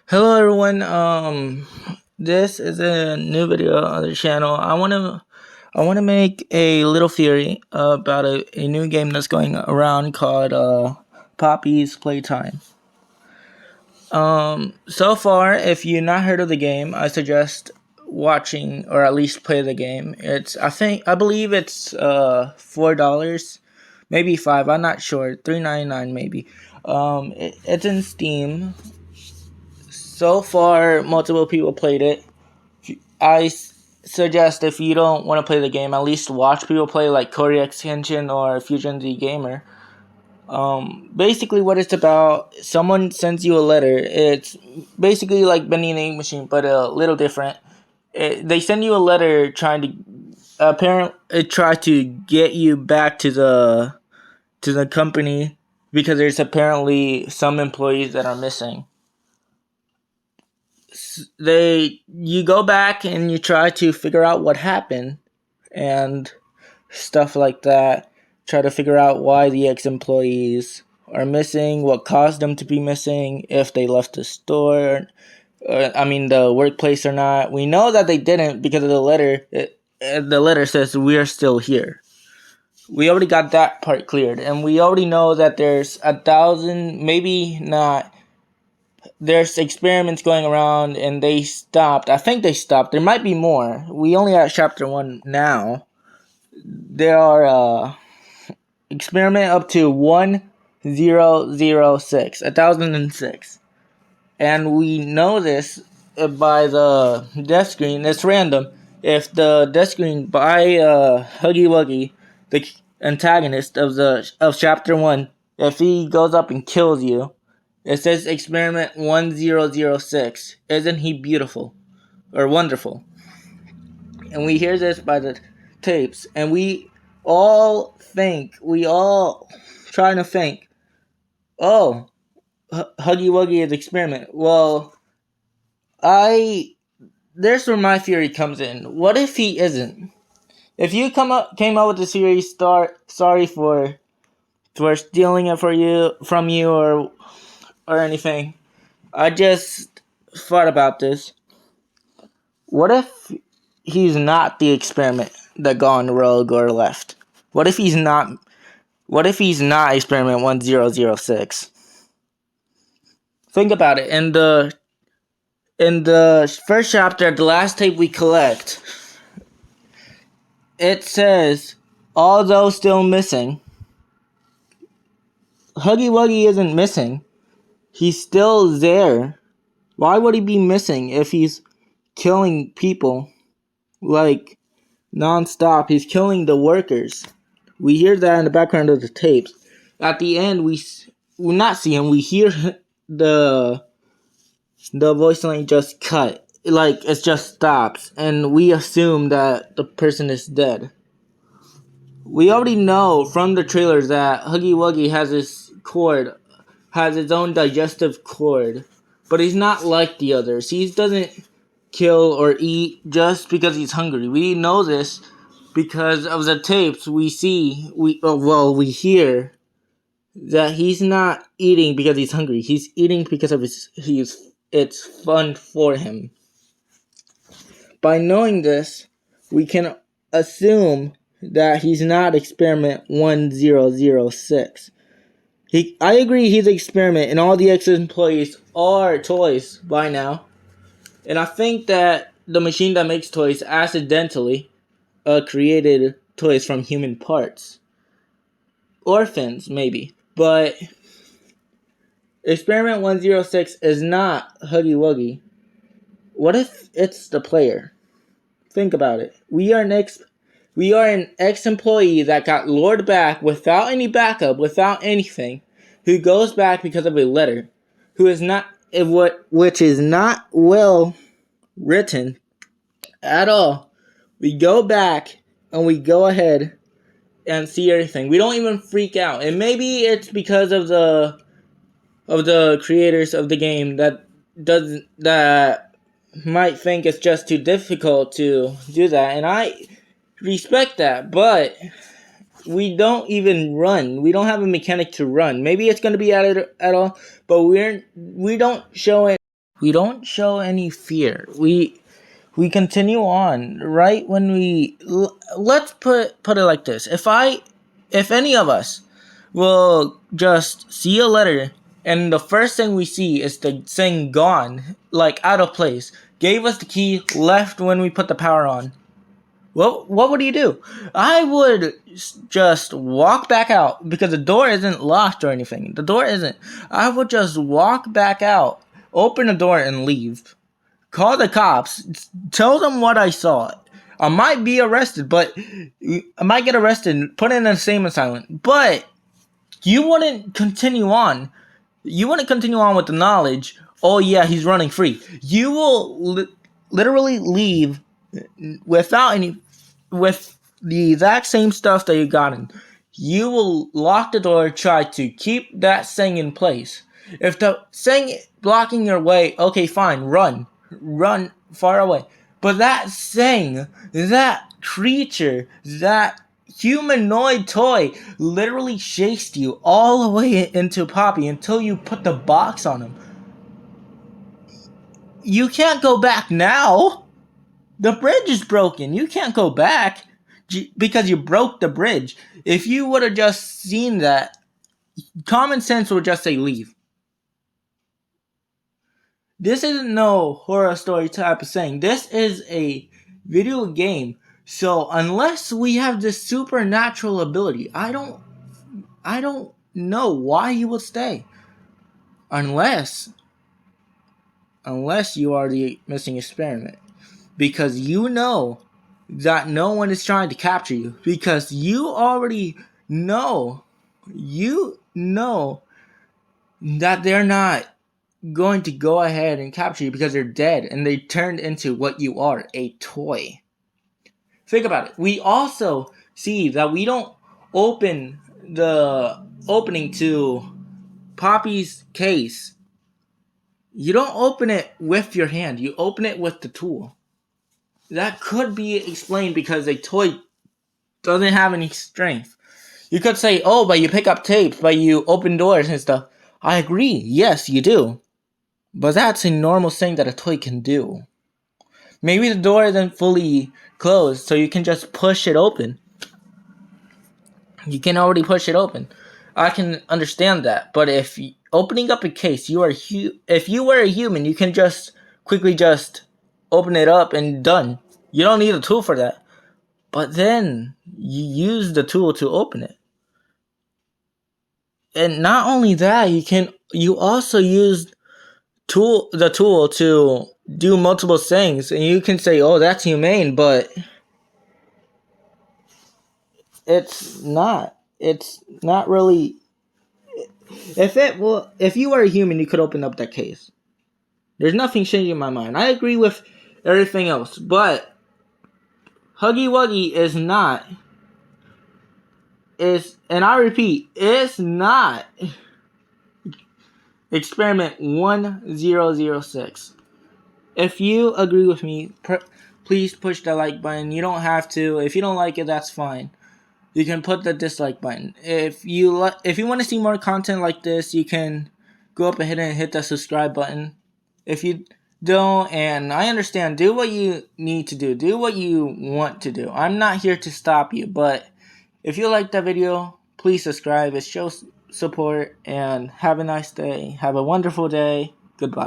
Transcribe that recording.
Hello everyone. This is a new video on the channel. I wanna make a little theory about a new game that's going around called Poppy's Playtime. So far, if you've not heard of the game, I suggest watching or at least play the game. I believe it's $4, maybe $5. I'm not sure. $3.99 maybe. It's in Steam. So far, multiple people played it. I suggest if you don't want to play the game, at least watch people play, like Corey X Henshin or Fusion Z Gamer. Basically, what it's about: someone sends you a letter. It's basically like vending a machine, but a little different. They send you a letter trying to apparently try to get you back to the company because there's apparently some employees that are missing. You go back and you try to figure out what happened and stuff like that. Try to figure out why the ex-employees are missing, what caused them to be missing, if they left the store, the workplace or not. We know that they didn't because of the letter. The letter says we are still here. We already got that part cleared, and we already know that there's 1,000, maybe not. There's experiments going around, and they stopped. I think they stopped. There might be more. We only at chapter 1 now. There are experiment up to 1006, 1006, and we know this by the death screen. It's random. If the death screen by Huggy Wuggy, the antagonist of chapter 1, if he goes up and kills you, it says experiment 1006. Isn't he beautiful or wonderful? And we hear this by the tapes, and we all trying to think, oh, Huggy Wuggy is experiment. Well, I there's where my theory comes in. What if he isn't? If you came up with the series, sorry for stealing it from you or anything. I just thought about this. What if he's not the experiment that gone rogue or left? What if he's not? What if he's not experiment 1006? Think about it. In the first chapter, the last tape we collect, it says, although still missing, Huggy Wuggy isn't missing. He's still there. Why would he be missing if he's killing people like non-stop? He's killing the workers. We hear that in the background of the tapes. At the end, we not see him. We hear the voice line just cut. Like, it just stops. And we assume that the person is dead. We already know from the trailers that Huggy Wuggy has his own digestive cord. But he's not like the others. He doesn't kill or eat just because he's hungry. We know this because of the tapes. We hear that he's not eating because he's hungry. He's eating because of it's fun for him. By knowing this, we can assume that he's not experiment 1006. I agree he's experiment, and all the ex-employees are toys by now. And I think that the machine that makes toys accidentally created toys from human parts. Orphans, maybe. But experiment 106 is not Huggy Wuggy. What if it's the player? Think about it. We are an ex-employee that got lured back without any backup, without anything, who goes back because of a letter, which is not well written at all. We go back and we go ahead and see everything. We don't even freak out. And maybe it's because of the creators of the game that might think it's just too difficult to do that, and I respect that, but we don't even run. We don't have a mechanic to run. Maybe it's going to be added at all, but we don't show it. We don't show any fear. We continue on right when let's put it like this. If any of us will just see a letter and the first thing we see is the saying gone, like out of place, gave us the key, left when we put the power on, what would you do? I would just walk back out because the door isn't locked or anything. The door isn't. I would just walk back out, open the door, and leave. Call the cops. Tell them what I saw. I might be arrested, but I might get arrested, put in an insane asylum. But you wouldn't continue on. You wouldn't continue on with the knowledge. Oh yeah, he's running free. You will literally leave without any, with the exact same stuff that you got in. You will lock the door, try to keep that thing in place. If the thing blocking your way, okay, fine, run far away. But that thing, that creature, that humanoid toy literally chased you all the way into Poppy until you put the box on him. You can't go back now. The bridge is broken. You can't go back because you broke the bridge. If you would have just seen that, common sense would just say leave. This isn't no horror story type of thing. This is a video game. So unless we have this supernatural ability, I don't know why you would stay. Unless you are the missing experiment. Because you know that no one is trying to capture you. Because you already know that they're not going to go ahead and capture you because they're dead and they turned into what you are, a toy. Think about it. We also see that we don't open the opening to Poppy's case. You don't open it with your hand. You open it with the tool. That could be explained because a toy doesn't have any strength. You could say, oh, but you pick up tapes, but you open doors and stuff. I agree. Yes, you do. But that's a normal thing that a toy can do. Maybe the door isn't fully closed, so you can just push it open. You can already push it open. I can understand that. But if opening up a case, if you were a human, you can just quickly just open it up and done. You don't need a tool for that. But then you use the tool to open it. And not only that, you also use the tool to do multiple things, and you can say, oh, that's humane, but it's not really. If you were a human, you could open up that case. There's nothing changing my mind. I agree with everything else, but Huggy Wuggy and I repeat, it's not experiment 1006. If you agree with me, please push the like button. You don't have to. If you don't like it, that's fine. You can put the dislike button. If you want to see more content like this, you can go up ahead and hit the subscribe button. If you don't, and I understand, do what you need to do. Do what you want to do. I'm not here to stop you, but if you like that video, please subscribe. It shows support, and have a nice day. Have a wonderful day. Goodbye.